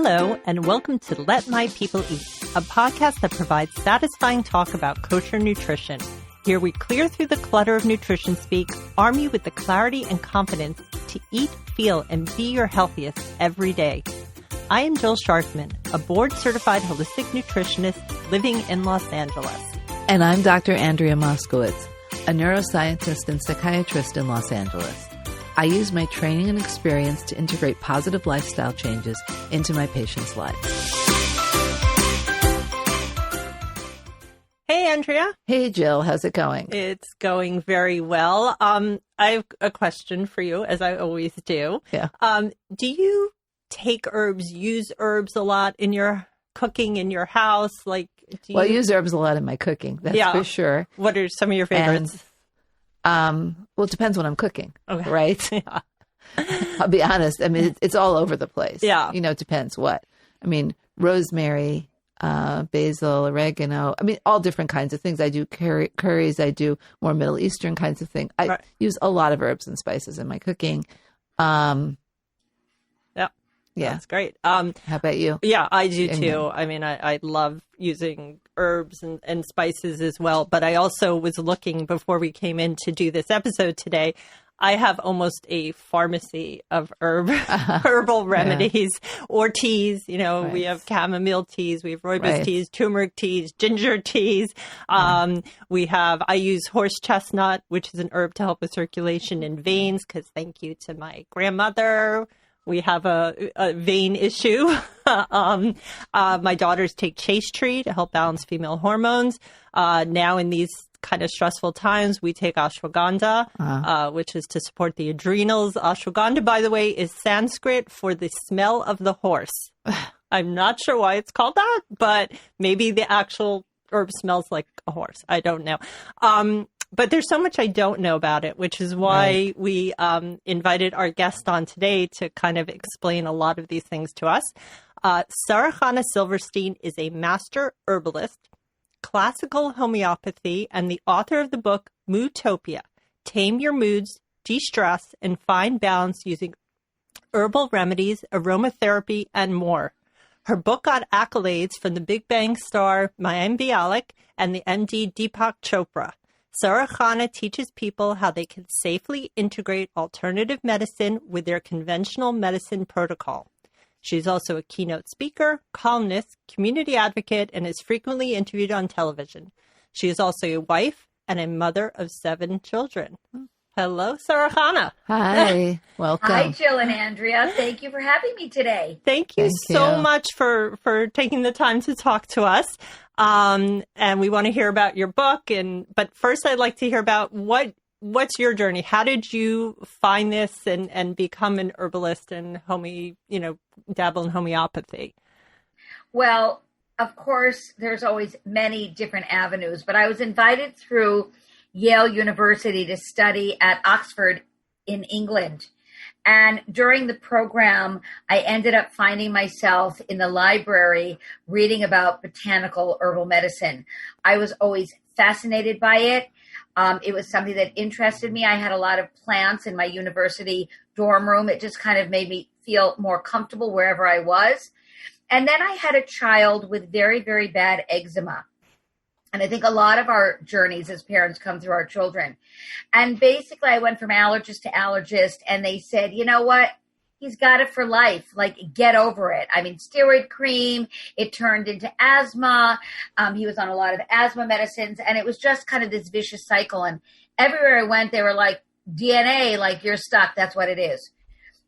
Hello, and welcome to Let My People Eat, a podcast that provides satisfying talk about kosher nutrition. Here we clear through the clutter of nutrition speak, arm you with the clarity and confidence to eat, feel, and be your healthiest every day. I am Jill Sharfman, a board-certified holistic nutritionist living in Los Angeles. And I'm Dr. Andrea Moskowitz, a neuroscientist and psychiatrist in Los Angeles. I use my training and experience to integrate positive lifestyle changes into my patients' lives. Hey, Andrea. Hey, Jill. How's it going? It's going very well. I have a question for you, as I always do. Yeah. Do you take herbs, use herbs a lot in your cooking in your house? I use herbs a lot in my cooking. That's for sure. What are some of your favorites? Well, it depends what I'm cooking, okay. Right? Yeah. I'll be honest. I mean, it's all over the place. Yeah. It depends what. I mean, rosemary, basil, oregano. I mean, all different kinds of things. I do curries. I do more Middle Eastern kinds of things. I use a lot of herbs and spices in my cooking. Yeah. That's great. How about you? Yeah, I do too. I mean, I love using herbs and spices as well. But I also was looking before we came in to do this episode today. I have almost a pharmacy of herbal remedies or teas. We have chamomile teas, we have rooibos teas, turmeric teas, ginger teas. I use horse chestnut, which is an herb to help with circulation in veins, because thank you to my grandmother, we have a vein issue. My daughters take chaste tree to help balance female hormones. Now in these kind of stressful times, we take ashwagandha, which is to support the adrenals. Ashwagandha, by the way, is Sanskrit for the smell of the horse. I'm not sure why it's called that, but maybe the actual herb smells like a horse. I don't know. But there's so much I don't know about it, which is why we invited our guest on today to kind of explain a lot of these things to us. Sarah Chana Silverstein is a master herbalist, classical homeopathy, and the author of the book Moodtopia, Tame Your Moods, De-Stress, and Find Balance Using Herbal Remedies, Aromatherapy, and more. Her book got accolades from the Big Bang star Mayim Bialik and the MD Deepak Chopra. Sarah Chana teaches people how they can safely integrate alternative medicine with their conventional medicine protocol. She's also a keynote speaker, columnist, community advocate, and is frequently interviewed on television. She is also a wife and a mother of 7 children. Hello, Sarah Chana. Hi. Welcome. Hi, Jill and Andrea. Thank you for having me today. Thank you so much for taking the time to talk to us. And we want to hear about your book. But first, I'd like to hear about what's your journey? How did you find this and become an herbalist and dabble in homeopathy? Well, of course, there's always many different avenues, but I was invited through Yale University to study at Oxford in England. And during the program, I ended up finding myself in the library reading about botanical herbal medicine. I was always fascinated by it. It was something that interested me. I had a lot of plants in my university dorm room. It just kind of made me feel more comfortable wherever I was. And then I had a child with very, very bad eczema. And I think a lot of our journeys as parents come through our children. And basically, I went from allergist to allergist, and they said, you know what? He's got it for life. Get over it. I mean, steroid cream, it turned into asthma. He was on a lot of asthma medicines, and it was just kind of this vicious cycle. And everywhere I went, they were like, DNA, you're stuck. That's what it is.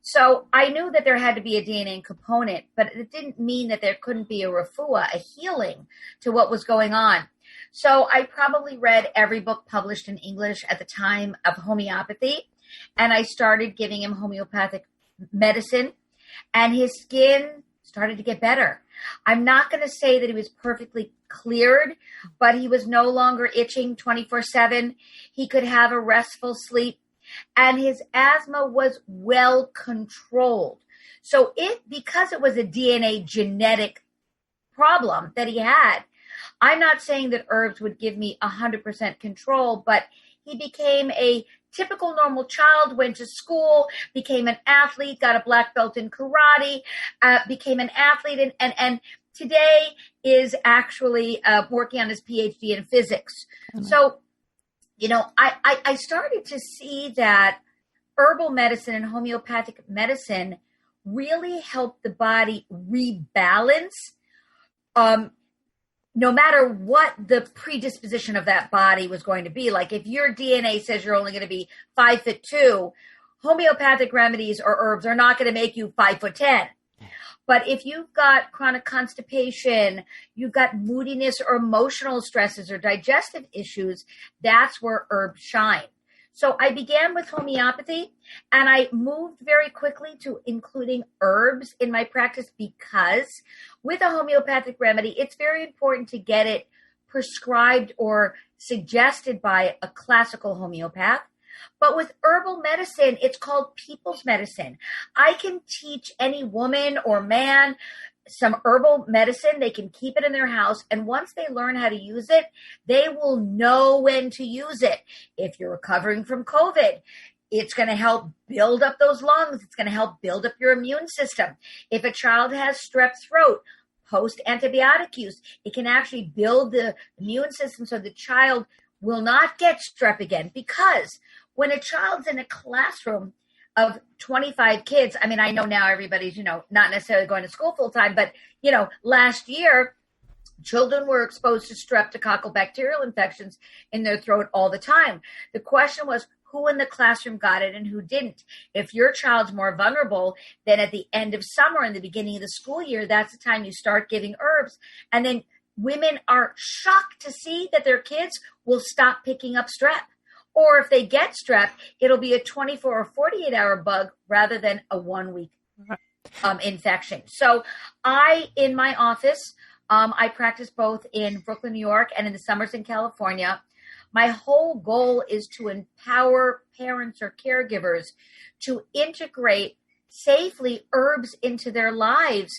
So I knew that there had to be a DNA component, but it didn't mean that there couldn't be a refuah, a healing to what was going on. So I probably read every book published in English at the time of homeopathy, and I started giving him homeopathic medicine, and his skin started to get better. I'm not going to say that he was perfectly cleared, but he was no longer itching 24/7. He could have a restful sleep, and his asthma was well controlled. So because it was a DNA genetic problem that he had, I'm not saying that herbs would give me 100% control, but he became a typical normal child, went to school, became an athlete, got a black belt in karate, became an athlete, and today is actually working on his PhD in physics. Mm-hmm. So, I started to see that herbal medicine and homeopathic medicine really help the body rebalance, no matter what the predisposition of that body was going to be. Like if your DNA says you're only going to be 5'2", homeopathic remedies or herbs are not going to make you 5'10". But if you've got chronic constipation, you've got moodiness or emotional stresses or digestive issues, that's where herbs shine. So I began with homeopathy, and I moved very quickly to including herbs in my practice because with a homeopathic remedy, it's very important to get it prescribed or suggested by a classical homeopath. But with herbal medicine, it's called people's medicine. I can teach any woman or man some herbal medicine. They can keep it in their house. And once they learn how to use it, they will know when to use it. If you're recovering from COVID, it's going to help build up those lungs. It's going to help build up your immune system. If a child has strep throat, post-antibiotic use, it can actually build the immune system so the child will not get strep again. Because when a child's in a classroom of 25 kids, I mean, I know now everybody's, not necessarily going to school full time, but, last year, children were exposed to streptococcal bacterial infections in their throat all the time. The question was, who in the classroom got it and who didn't? If your child's more vulnerable, then at the end of summer and the beginning of the school year, that's the time you start giving herbs. And then women are shocked to see that their kids will stop picking up strep. Or if they get strep, it'll be a 24 or 48-hour bug rather than a 1-week infection. So in my office, I practice both in Brooklyn, New York, and in the summers in California. My whole goal is to empower parents or caregivers to integrate safely herbs into their lives.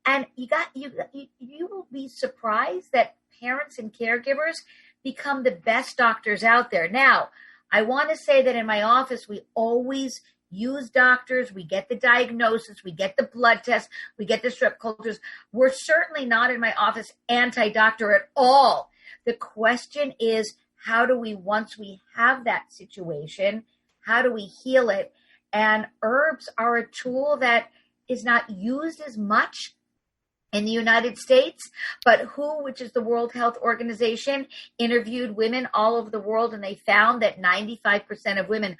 And you will be surprised that parents and caregivers become the best doctors out there. Now, I want to say that in my office, we always use doctors. We get the diagnosis. We get the blood test. We get the strep cultures. We're certainly not in my office anti-doctor at all. The question is, how do we, once we have that situation, how do we heal it? And herbs are a tool that is not used as much in the United States, but WHO, which is the World Health Organization, interviewed women all over the world, and they found that 95% of women,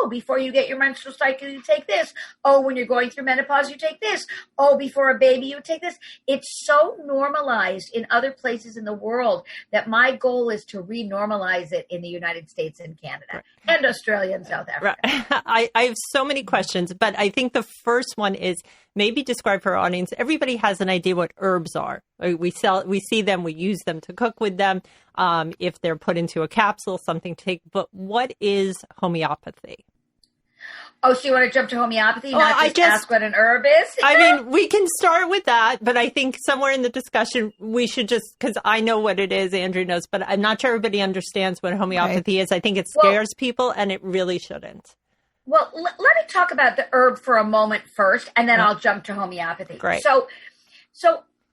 before you get your menstrual cycle, you take this. When you're going through menopause, you take this. Before a baby, you take this. It's so normalized in other places in the world that my goal is to re-normalize it in the United States and Canada and Australia and South Africa. Right. I have so many questions, but I think the first one is maybe describe for our audience. Everybody has an idea what herbs are. We see them, we use them to cook with them. If they're put into a capsule, something to take. But what is homeopathy? So you want to jump to homeopathy, not just ask what an herb is? I mean, we can start with that, but I think somewhere in the discussion, we should just, because I know what it is, Andrew knows, but I'm not sure everybody understands what homeopathy is. I think it scares people, and it really shouldn't. Well, let me talk about the herb for a moment first, and then I'll jump to homeopathy. Great. So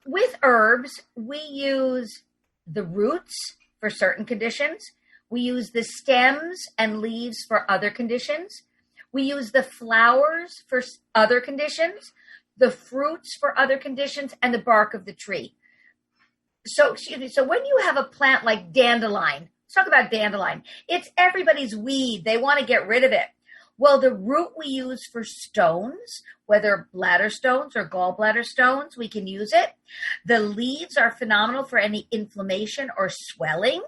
with herbs, we use the roots for certain conditions. We use the stems and leaves for other conditions. We use the flowers for other conditions, the fruits for other conditions, and the bark of the tree. So when you have a plant like dandelion, let's talk about dandelion. It's everybody's weed. They want to get rid of it. Well, the root we use for stones, whether bladder stones or gallbladder stones, we can use it. The leaves are phenomenal for any inflammation or swelling.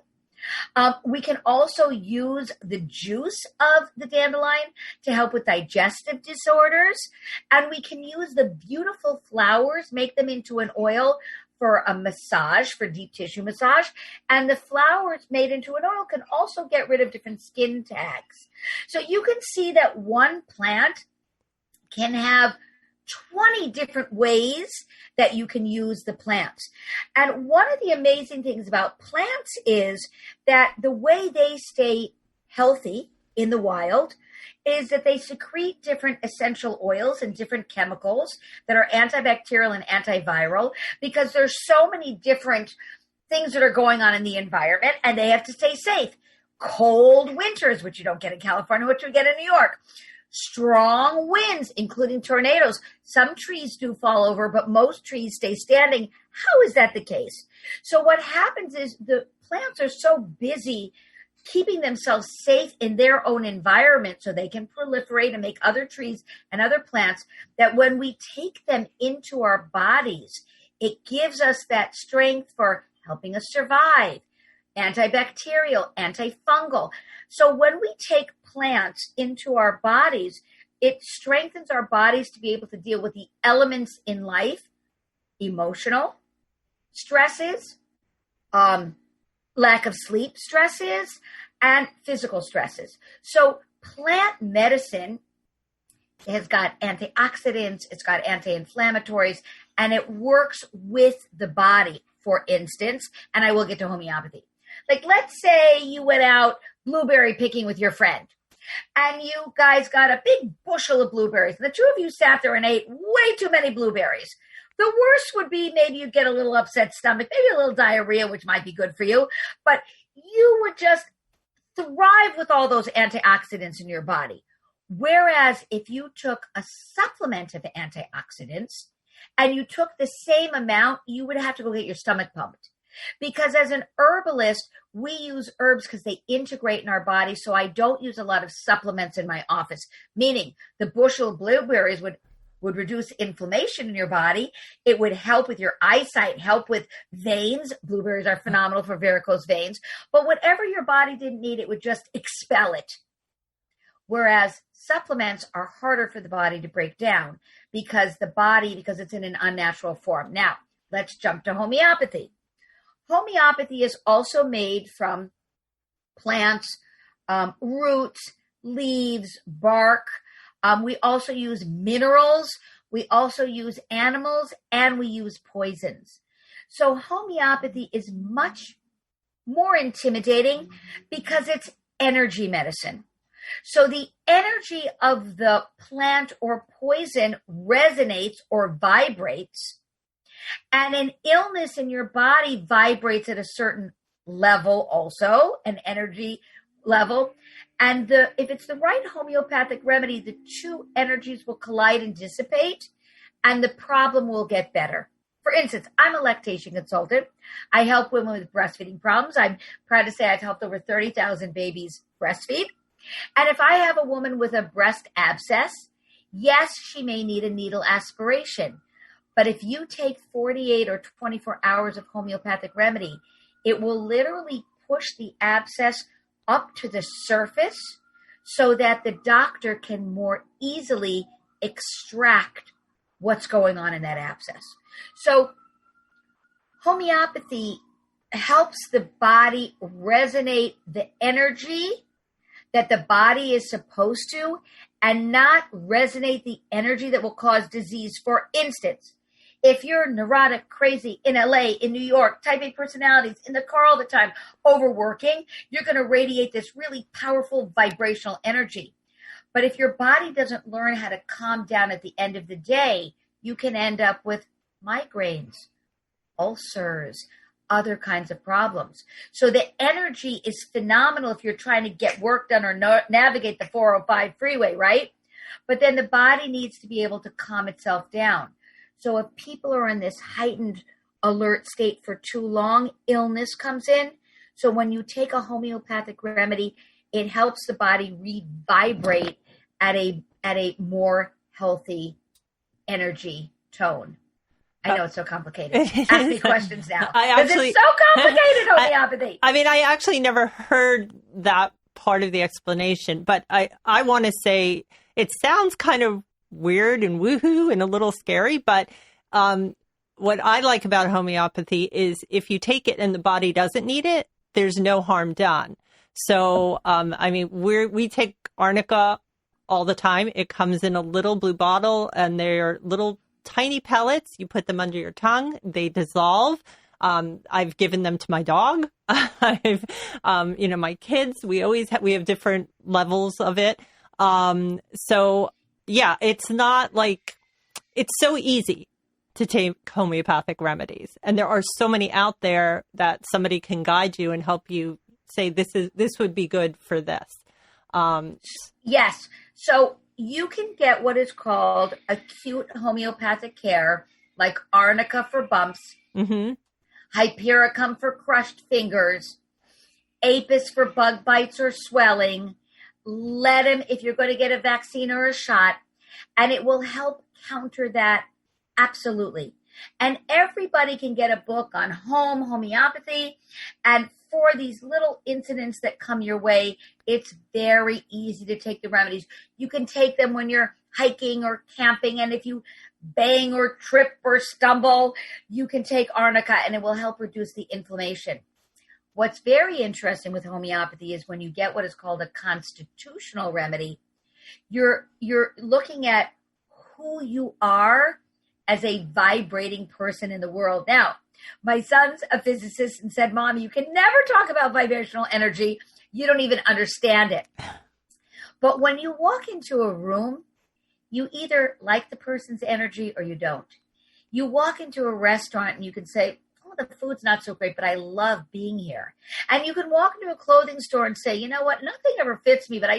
We can also use the juice of the dandelion to help with digestive disorders. And we can use the beautiful flowers, make them into an oil for a massage, for deep tissue massage. And the flowers made into an oil can also get rid of different skin tags. So you can see that one plant can have 20 different ways that you can use the plants. And one of the amazing things about plants is that the way they stay healthy in the wild is that they secrete different essential oils and different chemicals that are antibacterial and antiviral, because there's so many different things that are going on in the environment, and they have to stay safe. Cold winters, which you don't get in California, which you get in New York. Strong winds, including tornadoes. Some trees do fall over, but most trees stay standing. How is that the case? So what happens is the plants are so busy keeping themselves safe in their own environment so they can proliferate and make other trees and other plants, that when we take them into our bodies, it gives us that strength for helping us survive, antibacterial, antifungal. So when we take plants into our bodies, it strengthens our bodies to be able to deal with the elements in life, emotional stresses, lack of sleep stresses, and physical stresses. So plant medicine has got antioxidants, it's got anti-inflammatories, and it works with the body, for instance, and I will get to homeopathy. Like, let's say you went out blueberry picking with your friend, and you guys got a big bushel of blueberries. The two of you sat there and ate way too many blueberries. The worst would be maybe you get a little upset stomach, maybe a little diarrhea, which might be good for you, but you would just thrive with all those antioxidants in your body. Whereas if you took a supplement of antioxidants and you took the same amount, you would have to go get your stomach pumped. Because as an herbalist, we use herbs because they integrate in our body. So I don't use a lot of supplements in my office, meaning the bushel of blueberries would reduce inflammation in your body. It would help with your eyesight, help with veins. Blueberries are phenomenal for varicose veins. But whatever your body didn't need, it would just expel it. Whereas supplements are harder for the body to break down because it's in an unnatural form. Now, let's jump to homeopathy. Homeopathy is also made from plants, roots, leaves, bark. We also use minerals. We also use animals, and we use poisons. So homeopathy is much more intimidating because it's energy medicine. So the energy of the plant or poison resonates or vibrates, and an illness in your body vibrates at a certain level also, an energy level. And if it's the right homeopathic remedy, the two energies will collide and dissipate, and the problem will get better. For instance, I'm a lactation consultant. I help women with breastfeeding problems. I'm proud to say I've helped over 30,000 babies breastfeed. And if I have a woman with a breast abscess, yes, she may need a needle aspiration. But if you take 48 or 24 hours of homeopathic remedy, it will literally push the abscess up to the surface so that the doctor can more easily extract what's going on in that abscess. So homeopathy helps the body resonate the energy that the body is supposed to, and not resonate the energy that will cause disease. For instance, if you're neurotic, crazy, in LA, in New York, type A personalities, in the car all the time, overworking, you're going to radiate this really powerful vibrational energy. But if your body doesn't learn how to calm down at the end of the day, you can end up with migraines, ulcers, other kinds of problems. So the energy is phenomenal if you're trying to get work done or navigate the 405 freeway, right? But then the body needs to be able to calm itself down. So if people are in this heightened alert state for too long, illness comes in. So when you take a homeopathic remedy, it helps the body re-vibrate at a more healthy energy tone. I know it's so complicated. Ask me questions now. It's so complicated, homeopathy. I actually never heard that part of the explanation, but I want to say it sounds kind of weird and woohoo and a little scary, but what I like about homeopathy is if you take it and the body doesn't need it, there's no harm done. So, we take arnica all the time. It comes in a little blue bottle, and they're little tiny pellets. You put them under your tongue. They dissolve. I've given them to my dog. I've, my kids, we have different levels of it. So yeah, it's not like, it's so easy to take homeopathic remedies. And there are so many out there that somebody can guide you and help you say, this would be good for this. Yes. So you can get what is called acute homeopathic care, like arnica for bumps, hypericum for crushed fingers, apis for bug bites or swelling, ledum if you're going to get a vaccine or a shot, and it will help counter that. Absolutely. And everybody can get a book on homeopathy. And for these little incidents that come your way, it's very easy to take the remedies. You can take them when you're hiking or camping. And if you bang or trip or stumble, you can take arnica and it will help reduce the inflammation. What's very interesting with homeopathy is when you get what is called a constitutional remedy, you're looking at who you are as a vibrating person in the world. Now, my son's a physicist and said, Mom, you can never talk about vibrational energy. You don't even understand it. But when you walk into a room, you either like the person's energy or you don't. You walk into a restaurant and you can say, oh, the food's not so great, but I love being here. And you can walk into a clothing store and say, you know what, nothing ever fits me, but I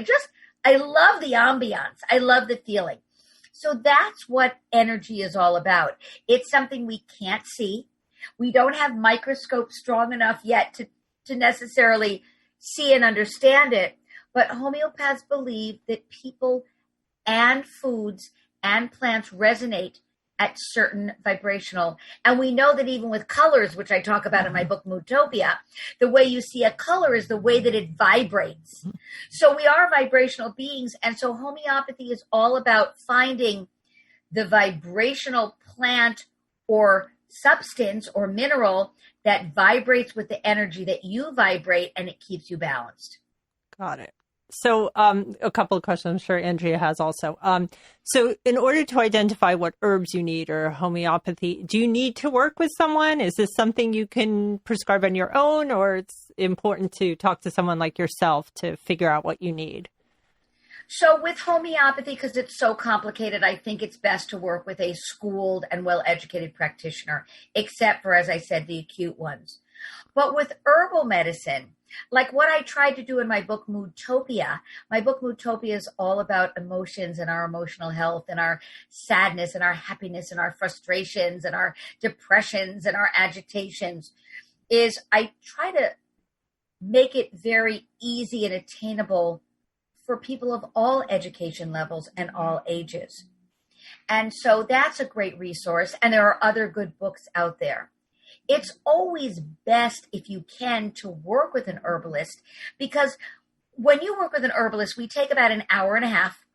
love the ambiance. I love the feeling. So that's what energy is all about. It's something we can't see. We don't have microscopes strong enough yet to necessarily see and understand it. But homeopaths believe that people and foods and plants resonate at certain vibrational. And we know that even with colors, which I talk about in my book, Moodtopia, the way you see a color is the way that it vibrates. So we are vibrational beings. And so homeopathy is all about finding the vibrational plant or substance or mineral that vibrates with the energy that you vibrate, and it keeps you balanced. Got it. So a couple of questions I'm sure Andrea has also. So in order to identify what herbs you need or homeopathy, do you need to work with someone? Is this something you can prescribe on your own, or it's important to talk to someone like yourself to figure out what you need? So with homeopathy, because it's so complicated, I think it's best to work with a schooled and well-educated practitioner, except for, as I said, the acute ones. But with herbal medicine, like what I tried to do in my book, Moodtopia, is all about emotions and our emotional health and our sadness and our happiness and our frustrations and our depressions and our agitations, is I try to make it very easy and attainable for people of all education levels and all ages. And so that's a great resource. And there are other good books out there. It's always best, if you can, to work with an herbalist, because when you work with an herbalist, we take about an hour and a half.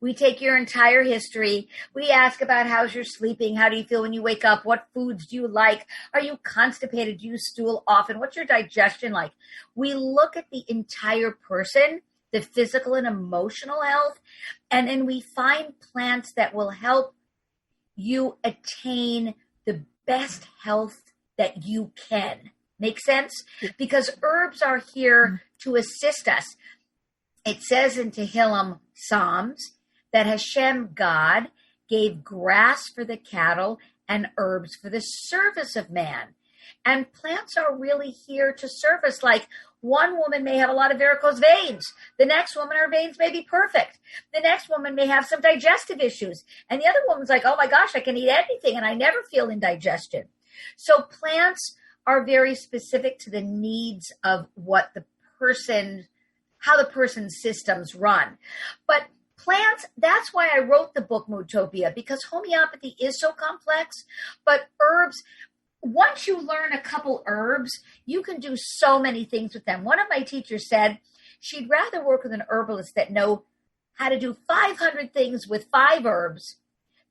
We take your entire history. We ask about how's your sleeping? How do you feel when you wake up? What foods do you like? Are you constipated? Do you stool often? What's your digestion like? We look at the entire person, the physical and emotional health, and then we find plants that will help you attain the best health that you can. Make sense? Because herbs are here to assist us. It says in Tehillim Psalms that Hashem, God, gave grass for the cattle and herbs for the service of man. And plants are really here to serve us. Like one woman may have a lot of varicose veins. The next woman, her veins may be perfect. The next woman may have some digestive issues. And the other woman's like, oh my gosh, I can eat anything and I never feel indigestion. So plants are very specific to the needs of what the person, how the person's systems run. But plants, that's why I wrote the book Moodtopia, because homeopathy is so complex. But herbs, once you learn a couple herbs, you can do so many things with them. One of my teachers said she'd rather work with an herbalist that know how to do 500 things with 5 herbs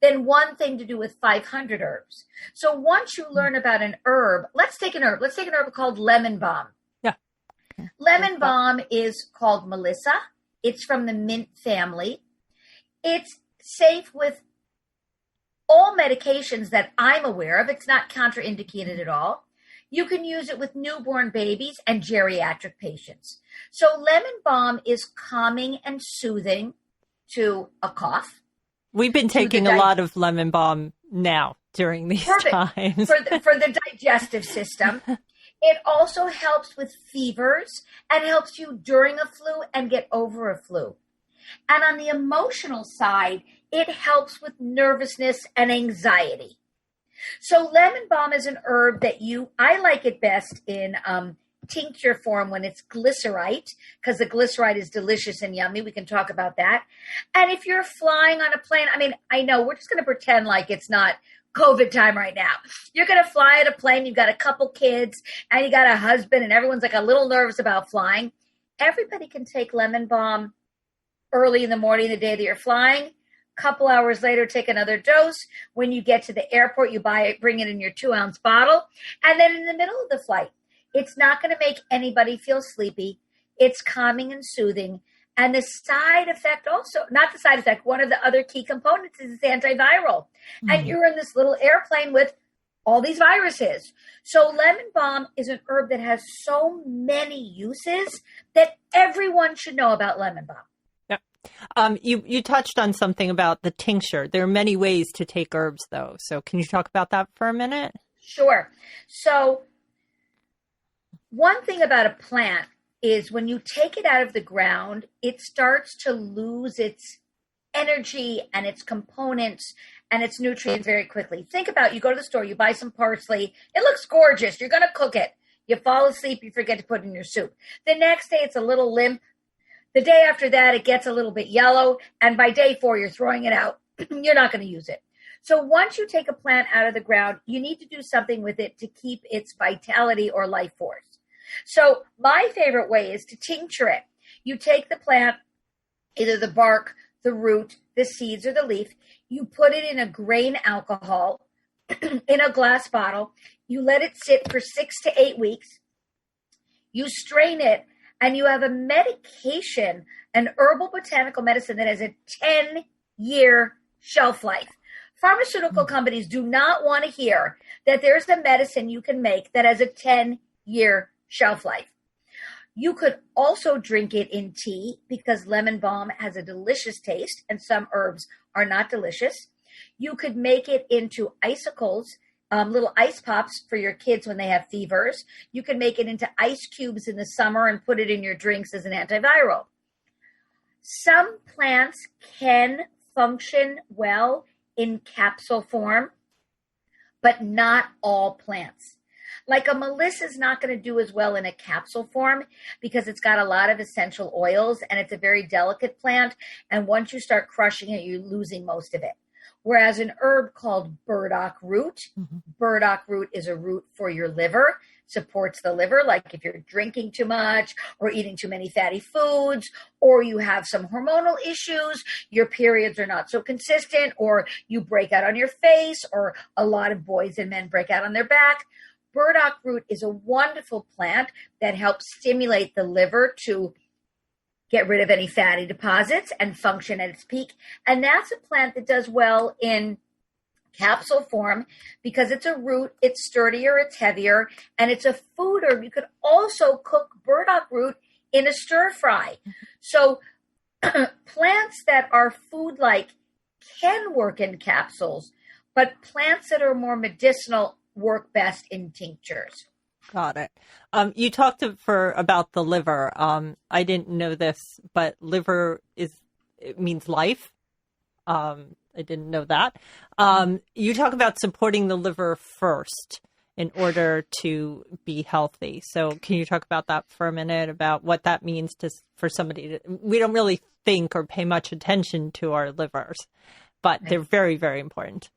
than one thing to do with 500 herbs. So once you learn about an herb, let's take an herb called lemon balm. Yeah. Lemon balm is called Melissa. It's from the mint family. It's safe with all medications that I'm aware of. It's not contraindicated at all. You can use it with newborn babies and geriatric patients. So lemon balm is calming and soothing to a cough. We've been taking a lot of lemon balm now during these times. For the digestive system. It also helps with fevers and helps you during a flu and get over a flu. And on the emotional side, it helps with nervousness and anxiety. So lemon balm is an herb that I like it best in tincture form when it's glycerite, because the glycerite is delicious and yummy. We can talk about that. And if you're flying on a plane, I mean, I know we're just going to pretend like it's not COVID time right now. You're going to fly at a plane. You've got a couple kids and you got a husband and everyone's like a little nervous about flying. Everybody can take lemon balm early in the morning, the day that you're flying. Couple hours later, take another dose. When you get to the airport, you buy it, bring it in your 2-ounce bottle. And then in the middle of the flight, it's not going to make anybody feel sleepy. It's calming and soothing. And the side effect also, not the side effect, one of the other key components is it's antiviral. Mm-hmm. And you're in this little airplane with all these viruses. So lemon balm is an herb that has so many uses that everyone should know about lemon balm. You touched on something about the tincture. There are many ways to take herbs, though. So can you talk about that for a minute? Sure. So one thing about a plant is when you take it out of the ground, it starts to lose its energy and its components and its nutrients very quickly. Think about, you go to the store, you buy some parsley. It looks gorgeous. You're going to cook it. You fall asleep, you forget to put it in your soup. The next day, it's a little limp. The day after that, it gets a little bit yellow, and by day 4, you're throwing it out. You're not going to use it. So once you take a plant out of the ground, you need to do something with it to keep its vitality or life force. So my favorite way is to tincture it. You take the plant, either the bark, the root, the seeds, or the leaf. You put it in a grain alcohol in a glass bottle. You let it sit for 6 to 8 weeks. You strain it. And you have a medication, an herbal botanical medicine that has a 10-year shelf life. Pharmaceutical companies do not want to hear that there's a medicine you can make that has a 10-year shelf life. You could also drink it in tea because lemon balm has a delicious taste and some herbs are not delicious. You could make it into icicles, little ice pops for your kids when they have fevers. You can make it into ice cubes in the summer and put it in your drinks as an antiviral. Some plants can function well in capsule form, but not all plants. Like a melissa is not going to do as well in a capsule form because it's got a lot of essential oils and it's a very delicate plant. And once you start crushing it, you're losing most of it. Whereas an herb called burdock root, burdock root is a root for your liver, supports the liver. Like if you're drinking too much or eating too many fatty foods, or you have some hormonal issues, your periods are not so consistent, or you break out on your face, or a lot of boys and men break out on their back. Burdock root is a wonderful plant that helps stimulate the liver to get rid of any fatty deposits and function at its peak. And that's a plant that does well in capsule form because it's a root, it's sturdier, it's heavier, and it's a food herb. You could also cook burdock root in a stir fry. So plants that are food-like can work in capsules, but plants that are more medicinal work best in tinctures. Got it. You talked about the liver. I didn't know this, but liver it means life. I didn't know that. You talk about supporting the liver first in order to be healthy. So can you talk about that for a minute, about what that means for somebody we don't really think or pay much attention to our livers, but they're very, very important.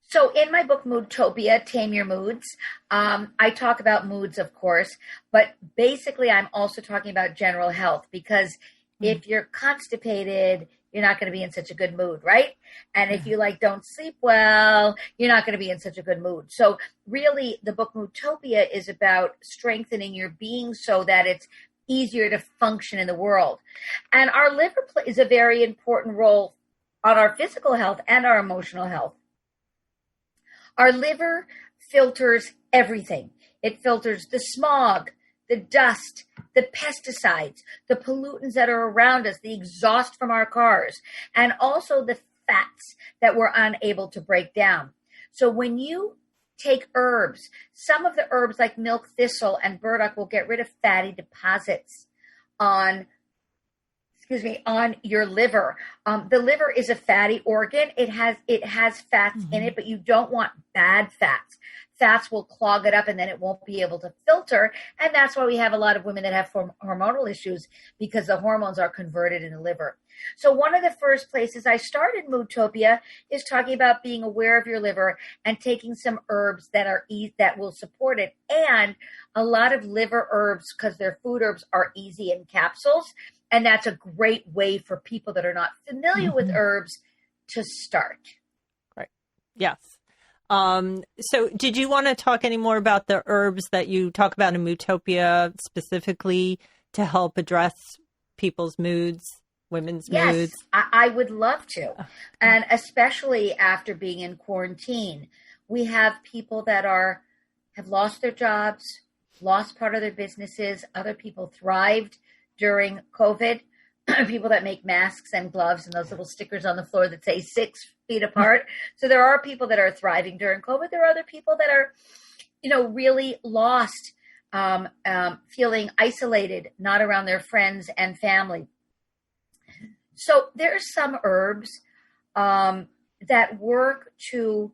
So in my book, Moodtopia, Tame Your Moods, I talk about moods, of course, but basically I'm also talking about general health because if you're constipated, you're not going to be in such a good mood, right? And if you don't sleep well, you're not going to be in such a good mood. So really the book Moodtopia is about strengthening your being so that it's easier to function in the world. And our liver plays a very important role on our physical health and our emotional health. Our liver filters everything. It filters the smog, the dust, the pesticides, the pollutants that are around us, the exhaust from our cars, and also the fats that we're unable to break down. So when you take herbs, some of the herbs like milk thistle and burdock will get rid of fatty deposits on your liver. The liver is a fatty organ. It has fats in it, but you don't want bad fats. Fats will clog it up and then it won't be able to filter. And that's why we have a lot of women that have hormonal issues, because the hormones are converted in the liver. So one of the first places I started Moodtopia is talking about being aware of your liver and taking some herbs that will support it. And a lot of liver herbs, because they're food herbs, are easy in capsules. And that's a great way for people that are not familiar with herbs to start. Right. Yes. So did you want to talk any more about the herbs that you talk about in Moodtopia specifically to help address people's moods, women's moods? Yes, I would love to. And especially after being in quarantine, we have people that have lost their jobs, lost part of their businesses. Other people thrived during COVID. People that make masks and gloves and those little stickers on the floor that say 6 feet apart. So there are people that are thriving during COVID. There are other people that are, really lost, feeling isolated, not around their friends and family. So there's some herbs that work to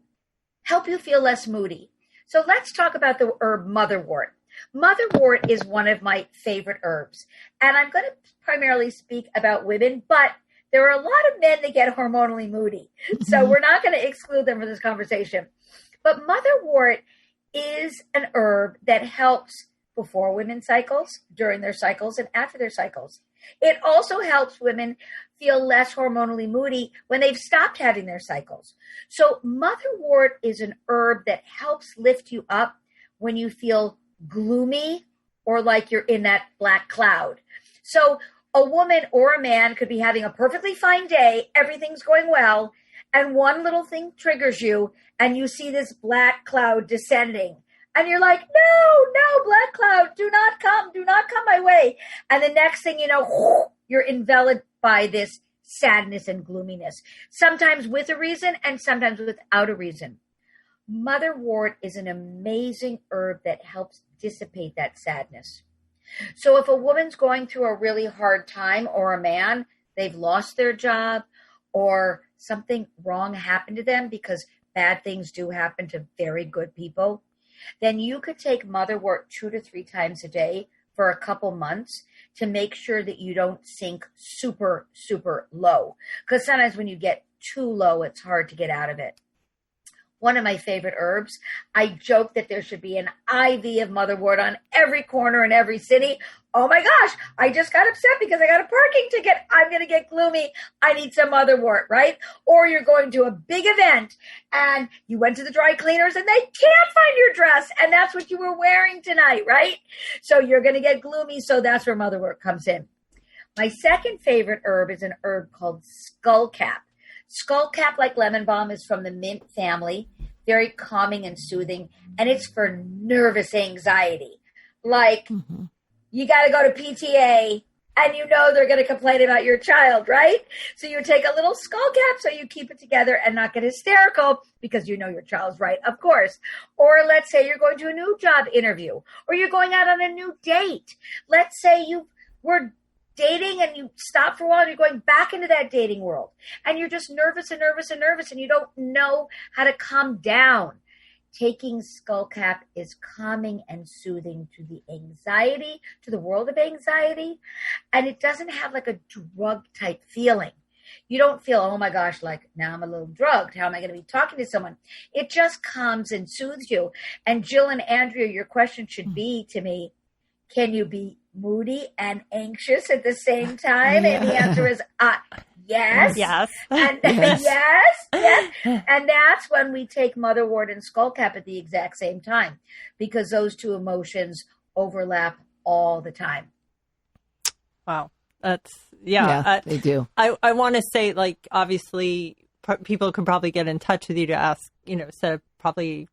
help you feel less moody. So let's talk about the herb motherwort. Motherwort is one of my favorite herbs. And I'm going to primarily speak about women, but there are a lot of men that get hormonally moody. So we're not going to exclude them from this conversation. But motherwort is an herb that helps before women's cycles, during their cycles, and after their cycles. It also helps women feel less hormonally moody when they've stopped having their cycles. So motherwort is an herb that helps lift you up when you feel gloomy or like you're in that black cloud. So a woman or a man could be having a perfectly fine day, everything's going well, and one little thing triggers you and you see this black cloud descending. And you're like, no, black cloud, do not come my way. And the next thing you know, you're enveloped by this sadness and gloominess, sometimes with a reason and sometimes without a reason. Motherwort is an amazing herb that helps dissipate that sadness. So if a woman's going through a really hard time, or a man, they've lost their job or something wrong happened to them, because bad things do happen to very good people, then you could take motherwort 2 to 3 times a day for a couple months to make sure that you don't sink super, super low. Because sometimes when you get too low, it's hard to get out of it. One of my favorite herbs. I joke that there should be an IV of motherwort on every corner in every city. Oh my gosh, I just got upset because I got a parking ticket. I'm going to get gloomy. I need some motherwort, right? Or you're going to a big event and you went to the dry cleaners and they can't find your dress and that's what you were wearing tonight, right? So you're going to get gloomy. So that's where motherwort comes in. My second favorite herb is an herb called skullcap. Skullcap, like lemon balm, is from the mint family, very calming and soothing, and it's for nervous anxiety. Like, you got to go to PTA, and you know they're going to complain about your child, right? So you take a little skullcap so you keep it together and not get hysterical because you know your child's right, of course. Or let's say you're going to a new job interview, or you're going out on a new date. Let's say you were dating and you stop for a while and you're going back into that dating world and you're just nervous and you don't know how to calm down. Taking skullcap is calming and soothing to the anxiety, to the world of anxiety. And it doesn't have like a drug type feeling. You don't feel, oh my gosh, like now I'm a little drugged. How am I going to be talking to someone? It just calms and soothes you. And Jill and Andrea, your question should be to me, can you be moody and anxious at the same time? And the answer is yes. Yes. And yes. And that's when we take motherwort and skullcap at the exact same time, because those two emotions overlap all the time. Wow. That's, they do. I want to say, like, obviously people could probably get in touch with you to ask, set up probably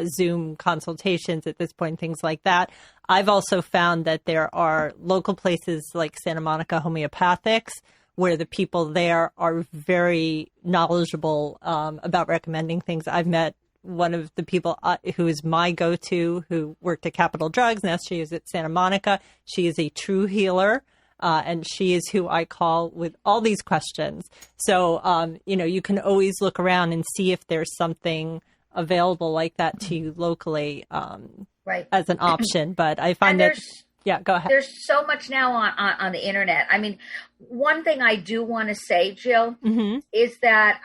Zoom consultations at this point, things like that. I've also found that there are local places like Santa Monica Homeopathics where the people there are very knowledgeable about recommending things. I've met one of the people who is my go-to, who worked at Capital Drugs. Now she is at Santa Monica. She is a true healer, and she is who I call with all these questions. So, you can always look around and see if there's something available like that to you locally as an option. But I find that... Yeah, go ahead. There's so much now on the internet. I mean, one thing I do want to say, Jill, is that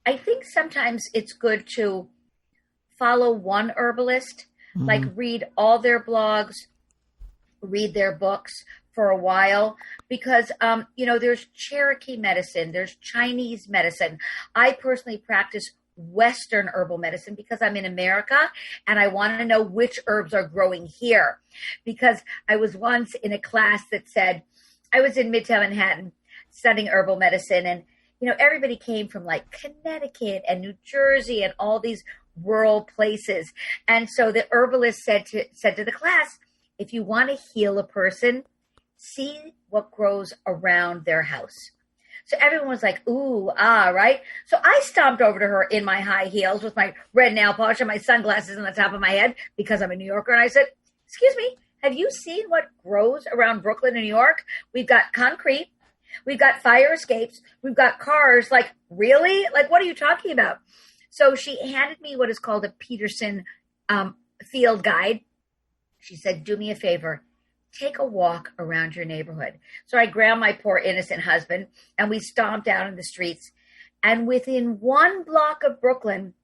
I think sometimes it's good to follow one herbalist, like read all their blogs, read their books for a while, because, there's Cherokee medicine, there's Chinese medicine. I personally practice Western herbal medicine because I'm in America and I want to know which herbs are growing here. Because I was once in a class that said, I was in Midtown Manhattan studying herbal medicine, and everybody came from like Connecticut and New Jersey and all these rural places. And so the herbalist said to the class, if you want to heal a person, see what grows around their house. So everyone was like, ooh, right? So I stomped over to her in my high heels with my red nail polish and my sunglasses on the top of my head because I'm a New Yorker. And I said, excuse me, have you seen what grows around Brooklyn and New York? We've got concrete. We've got fire escapes. We've got cars. Like, really? Like, what are you talking about? So she handed me what is called a Peterson field guide. She said, do me a favor. Take a walk around your neighborhood. So I grabbed my poor innocent husband and we stomped out in the streets. And within 1 block of Brooklyn,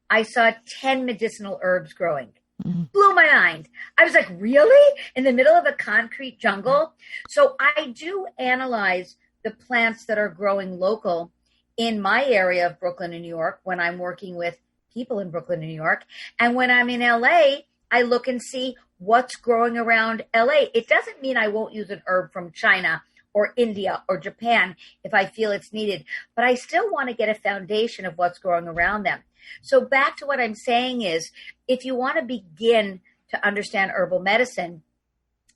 I saw 10 medicinal herbs growing. Blew my mind. I was like, really? In the middle of a concrete jungle? So I do analyze the plants that are growing local in my area of Brooklyn and New York when I'm working with people in Brooklyn and New York. And when I'm in LA, I look and see what's growing around LA. It doesn't mean I won't use an herb from China or India or Japan if I feel it's needed, but I still want to get a foundation of what's growing around them. So back to what I'm saying is, if you want to begin to understand herbal medicine,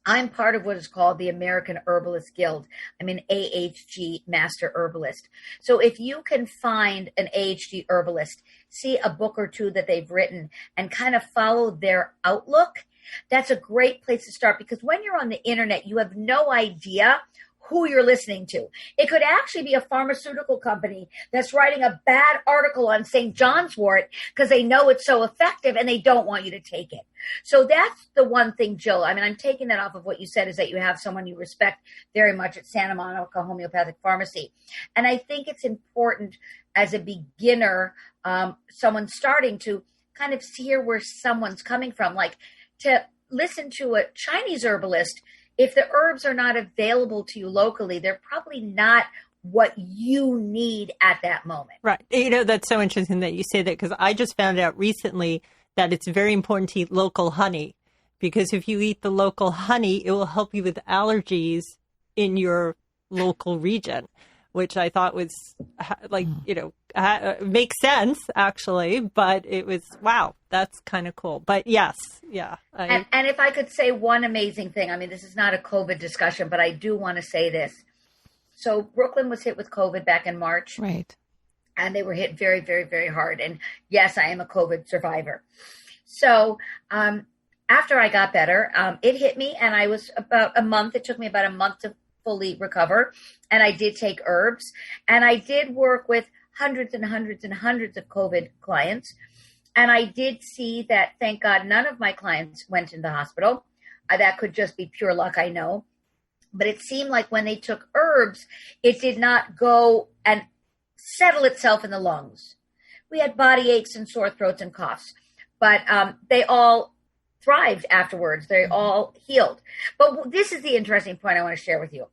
I'm part of what is called the American Herbalist Guild. I'm an AHG Master Herbalist. So if you can find an AHG herbalist, see a book or two that they've written and kind of follow their outlook, that's a great place to start, because when you're on the internet, you have no idea who you're listening to. It could actually be a pharmaceutical company that's writing a bad article on St. John's wort because they know it's so effective and they don't want you to take it. So that's the one thing, Jill. I mean, I'm taking that off of what you said, is that you have someone you respect very much at Santa Monica Homeopathic Pharmacy. And I think it's important as a beginner, someone starting, to kind of hear where someone's coming from, like to listen to a Chinese herbalist. If the herbs are not available to you locally, they're probably not what you need at that moment. Right. That's so interesting that you say that, because I just found out recently that it's very important to eat local honey, because if you eat the local honey, it will help you with allergies in your local region, which I thought was makes sense actually, but it was, wow, that's kind of cool. But yes, yeah. And if I could say one amazing thing, I mean, this is not a COVID discussion, but I do want to say this. So Brooklyn was hit with COVID back in March. Right. And they were hit very, very, very hard. And yes, I am a COVID survivor. So after I got better, it hit me, and I was it took me about a month to fully recover. And I did take herbs, and I did work with hundreds and hundreds and hundreds of COVID clients. And I did see that, thank God, none of my clients went in the hospital. That could just be pure luck, I know. But it seemed like when they took herbs, it did not go and settle itself in the lungs. We had body aches and sore throats and coughs, but they all thrived afterwards. They all healed. But this is the interesting point I want to share with you,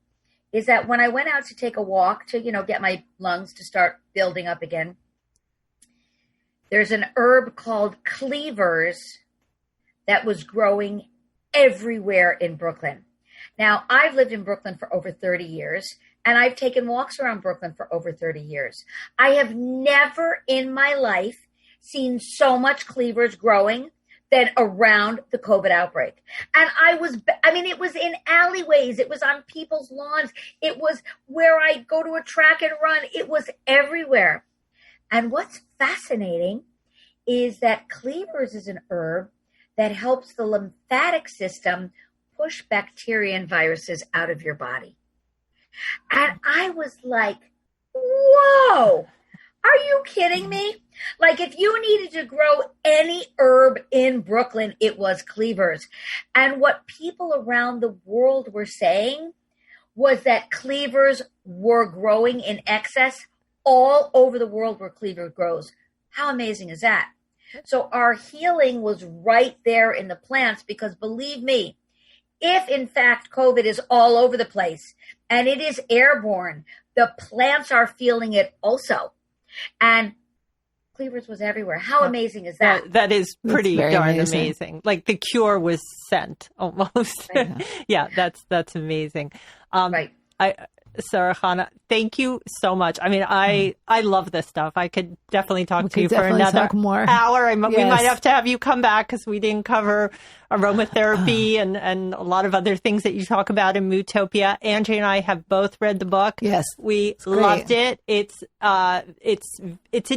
is that when I went out to take a walk to, get my lungs to start building up again, there's an herb called cleavers that was growing everywhere in Brooklyn. Now, I've lived in Brooklyn for over 30 years, and I've taken walks around Brooklyn for over 30 years. I have never in my life seen so much cleavers growing than around the COVID outbreak. And it was in alleyways. It was on people's lawns. It was where I go to a track and run. It was everywhere. And what's fascinating is that cleavers is an herb that helps the lymphatic system push bacteria and viruses out of your body. And I was like, whoa, are you kidding me? Like, if you needed to grow any herb in Brooklyn, it was cleavers. And what people around the world were saying was that cleavers were growing in excess all over the world where cleaver grows. How amazing is that? So our healing was right there in the plants, because believe me, if in fact COVID is all over the place and it is airborne, the plants are feeling it also. And cleavers was everywhere. How amazing is that? That is pretty darn amazing. amazing. Like the cure was sent almost. Yeah, that's amazing. Right. Sarah, thank you so much. I mean, I love this stuff. I could definitely talk to you for another hour. We might have to have you come back, because we didn't cover aromatherapy and a lot of other things that you talk about in Moodtopia. Andrea and I have both read the book. Yes, we loved it. It's an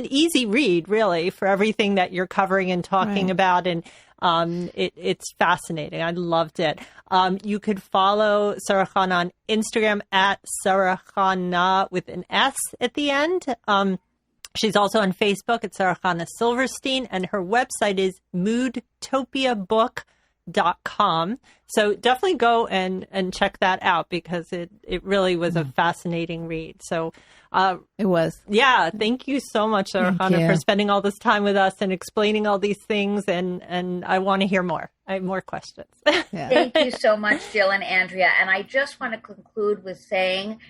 easy read, really, for everything that you're covering and talking about, and it's fascinating. I loved it. You could follow Sarah Khan on Instagram at Sarah Khanna with an S at the end. She's also on Facebook at Sarah Khanna Silverstein, and her website is moodtopiabook.com. So definitely go and check that out, because it really was a fascinating read. So it was. Yeah. Thank you so much, Sarah Khanna, for spending all this time with us and explaining all these things. And I want to hear more. I have more questions. Yeah. Thank you so much, Jill and Andrea. And I just want to conclude with saying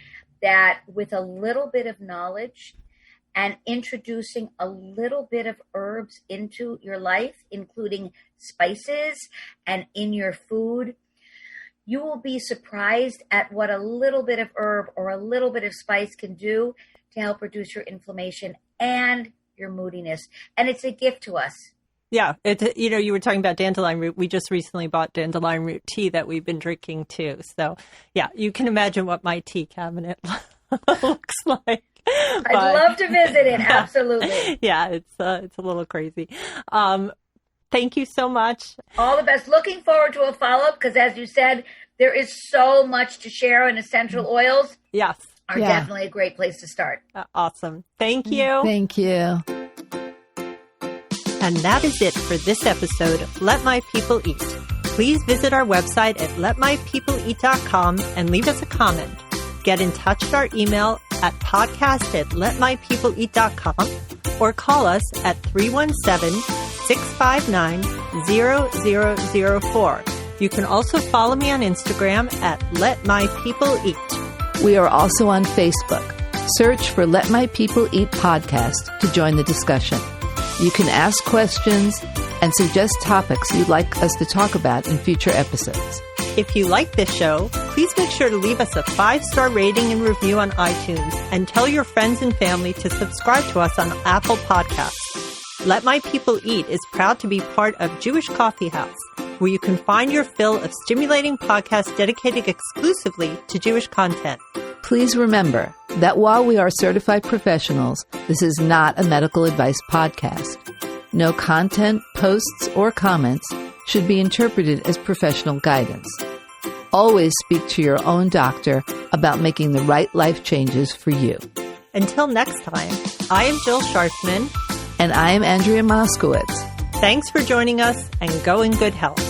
that with a little bit of knowledge and introducing a little bit of herbs into your life, including spices and in your food, you will be surprised at what a little bit of herb or a little bit of spice can do to help reduce your inflammation and your moodiness. And it's a gift to us. Yeah. You were talking about dandelion root. We just recently bought dandelion root tea that we've been drinking too. So yeah, you can imagine what my tea cabinet looks like. I'd love to visit it. Absolutely. Yeah, it's a little crazy. Thank you so much. All the best. Looking forward to a follow-up, because as you said, there is so much to share, and essential oils are definitely a great place to start. Awesome. Thank you. Thank you. And that is it for this episode of Let My People Eat. Please visit our website at letmypeopleeat.com and leave us a comment. Get in touch at our email at podcast@letmypeopleeat.com or call us at 317-659-0004. You can also follow me on Instagram at Let My People Eat. We are also on Facebook. Search for Let My People Eat podcast to join the discussion. You can ask questions and suggest topics you'd like us to talk about in future episodes. If you like this show, please make sure to leave us a 5-star rating and review on iTunes, and tell your friends and family to subscribe to us on Apple Podcasts. Let My People Eat is proud to be part of Jewish Coffee House, where you can find your fill of stimulating podcasts dedicated exclusively to Jewish content. Please remember that while we are certified professionals, this is not a medical advice podcast. No content, posts, or comments should be interpreted as professional guidance. Always speak to your own doctor about making the right life changes for you. Until next time, I am Jill Scharfman. And I am Andrea Moskowitz. Thanks for joining us, and go in good health.